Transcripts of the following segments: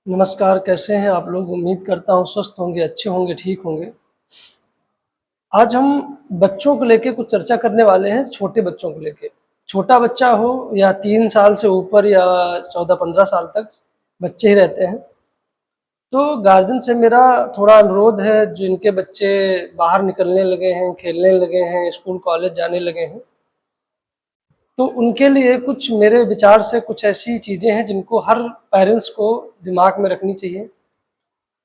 नमस्कार, कैसे हैं आप लोग? उम्मीद करता हूँ स्वस्थ होंगे, अच्छे होंगे, ठीक होंगे। आज हम बच्चों को लेके कुछ चर्चा करने वाले हैं, छोटे बच्चों को लेके। छोटा बच्चा हो या 3 साल से ऊपर या 14-15 साल तक बच्चे ही रहते हैं। तो गार्जियन से मेरा थोड़ा अनुरोध है, जिनके बच्चे बाहर निकलने लगे हैं, खेलने लगे हैं, स्कूल कॉलेज जाने लगे हैं, तो उनके लिए कुछ मेरे विचार से कुछ ऐसी चीज़ें हैं जिनको हर पेरेंट्स को दिमाग में रखनी चाहिए।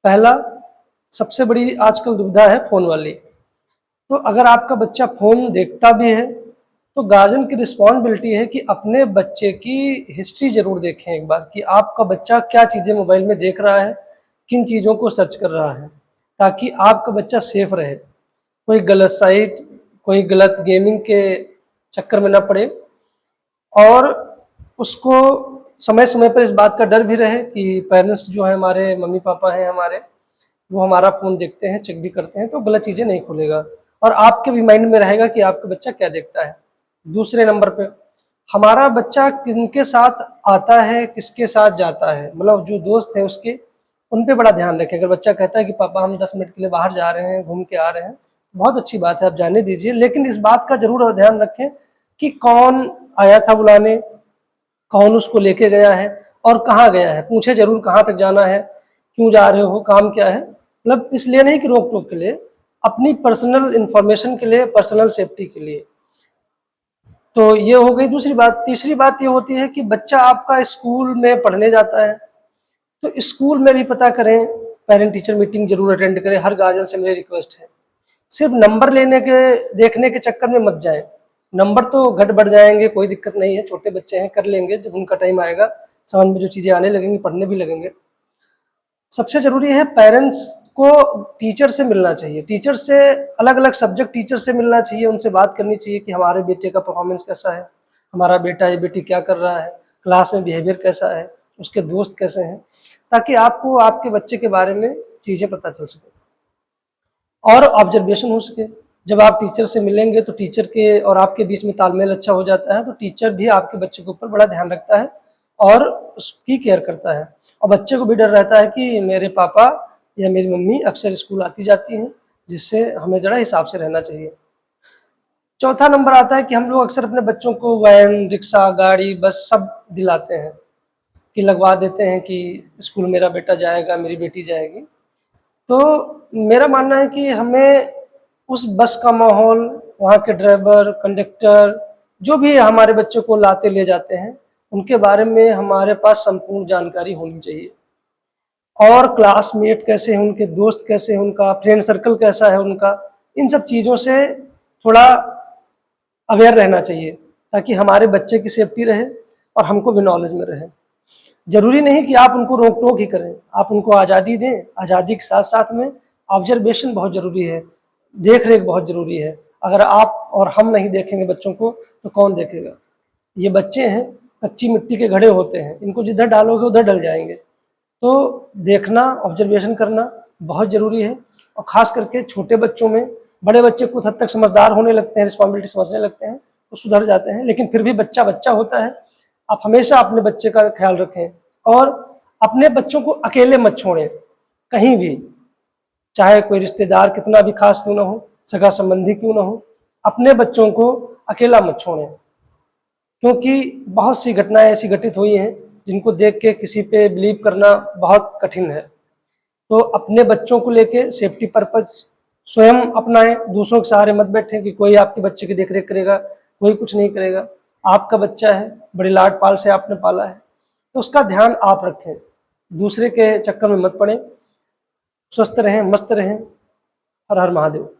पहला, सबसे बड़ी आजकल दुविधा है फ़ोन वाली। तो अगर आपका बच्चा फ़ोन देखता भी है, तो गार्जियन की रिस्पॉन्सिबिलिटी है कि अपने बच्चे की हिस्ट्री ज़रूर देखें एक बार कि आपका बच्चा क्या चीज़ें मोबाइल में देख रहा है, किन चीज़ों को सर्च कर रहा है, ताकि आपका बच्चा सेफ रहे। कोई गलत साइट, कोई गलत गेमिंग के चक्कर में ना पड़े और उसको समय-समय पर इस बात का डर भी रहे कि पेरेंट्स जो हैं हमारे, मम्मी-पापा हैं हमारे, वो हमारा फ़ोन देखते हैं, चेक भी करते हैं, तो गलत चीज़ें नहीं खोलेगा और आपके भी माइंड में रहेगा कि आपका बच्चा क्या देखता है। दूसरे नंबर पे, हमारा बच्चा किनके साथ आता है, किसके साथ जाता है, मतलब जो दोस्त हैं उसके, उन पे बड़ा ध्यान रखें। अगर बच्चा कहता है कि पापा हम 10 मिनट के लिए बाहर जा रहे हैं, घूम के आ रहे हैं, बहुत अच्छी बात है, आप जाने दीजिए, लेकिन इस बात का ज़रूर ध्यान रखें कि कौन आया था बुलाने, कौन उसको लेके गया है और कहाँ गया है। पूछे ज़रूर कहाँ तक जाना है, क्यों जा रहे हो, काम क्या है? मतलब इसलिए नहीं कि रोक-टोक के लिए, अपनी पर्सनल इन्फॉर्मेशन के लिए, पर्सनल सेफ्टी के लिए। तो ये हो गई दूसरी बात। तीसरी बात ये होती है कि बच्चा आपका स्कूल में पढ़ने जाता है, तो स्कूल में भी पता करें, पेरेंट टीचर मीटिंग ज़रूर अटेंड करें, हर गार्जियन से मेरी रिक्वेस्ट है। सिर्फ नंबर लेने के देखने के चक्कर में मत जाएँ। नंबर तो घट-बढ़ जाएँगे, कोई दिक्कत नहीं है, छोटे बच्चे हैं, कर लेंगे, जब उनका टाइम आएगा, समझ में जो चीज़ें आने लगेंगी, पढ़ने भी लगेंगे। सबसे ज़रूरी है पेरेंट्स को टीचर से मिलना चाहिए। टीचर से अलग-अलग सब्जेक्ट टीचर से मिलना चाहिए, उनसे बात करनी चाहिए कि हमारे बेटे का परफ़ॉर्मेंस कैसा है, हमारा बेटा या बेटी क्या कर रहा है, क्लास में बिहेवियर कैसा है, उसके दोस्त कैसे हैं, ताकि आपको आपके बच्चे के बारे में चीज़ें पता चल सकें। और ऑब्जर्वेशन हो सके। जब आप टीचर से मिलेंगे तो टीचर के और आपके बीच में तालमेल अच्छा हो जाता है, तो टीचर भी आपके बच्चे के ऊपर बड़ा ध्यान रखता है और उसकी केयर करता है। और बच्चे को भी डर रहता है कि मेरे पापा या मेरी मम्मी अक्सर स्कूल आती-जाती हैं, जिससे हमें ज़रा हिसाब से रहना चाहिए। चौथा नंबर आता है कि हम लोग अक्सर अपने बच्चों को वैन, रिक्शा, गाड़ी, बस सब दिलाते हैं कि लगवा देते हैं कि स्कूल मेरा बेटा जाएगा, मेरी बेटी जाएगी। तो मेरा मानना है कि हमें उस बस का माहौल, वहाँ के ड्राइवर, कंडक्टर, जो भी हमारे बच्चों को लाते ले जाते हैं, उनके बारे में हमारे पास संपूर्ण जानकारी होनी चाहिए। और क्लासमेट कैसे हैं, उनके दोस्त कैसे हैं, उनका फ्रेंड सर्कल कैसा है उनका, इन सब चीज़ों से थोड़ा अवेयर रहना चाहिए, ताकि हमारे बच्चे की सेफ्टी रहे और हमको भी नॉलेज में रहे। ज़रूरी नहीं कि आप उनको रोक-टोक ही करें, आप उनको आज़ादी दें, आज़ादी के साथ-साथ में ऑब्ज़र्वेशन बहुत ज़रूरी है, देख-रेख बहुत ज़रूरी है। अगर आप और हम नहीं देखेंगे बच्चों को, तो कौन देखेगा? ये बच्चे हैं, कच्ची मिट्टी के घड़े होते हैं, इनको जिधर डालोगे उधर डल जाएँगे। तो देखना, ऑब्ज़र्वेशन करना बहुत ज़रूरी है और ख़ास करके छोटे बच्चों में, बड़े बच्चे कुछ हद तक समझदार होने लगते हैं, रिस्पॉन्सिबिलिटी समझने लगते हैं, तो सुधर जाते हैं, लेकिन फिर भी बच्चा बच्चा होता है। आप हमेशा अपने बच्चे का ख़्याल रखें और अपने बच्चों को अकेले मत छोड़ें, कहीं भी। चाहे कोई रिश्तेदार कितना भी ख़ास क्यों ना हो, सगा-संबंधी क्यों ना हो, अपने बच्चों को अकेला मत छोड़ें। क्योंकि बहुत सी घटनाएँ ऐसी घटित हुई हैं, जिनको देख के किसी पे बिलीव करना बहुत कठिन है। तो अपने बच्चों को लेके सेफ्टी पर्पज़ स्वयं अपनाएँ, दूसरों के सहारे मत बैठें कि कोई आपके बच्चे की देख-रेख करेगा, कोई कुछ नहीं करेगा। आपका बच्चा है, बड़े लाड-पाल से आपने पाला है, तो उसका ध्यान आप रखें। दूसरे के चक्कर में मत पड़ें, स्वस्थ रहें, मस्त रहें। हर हर महादेव।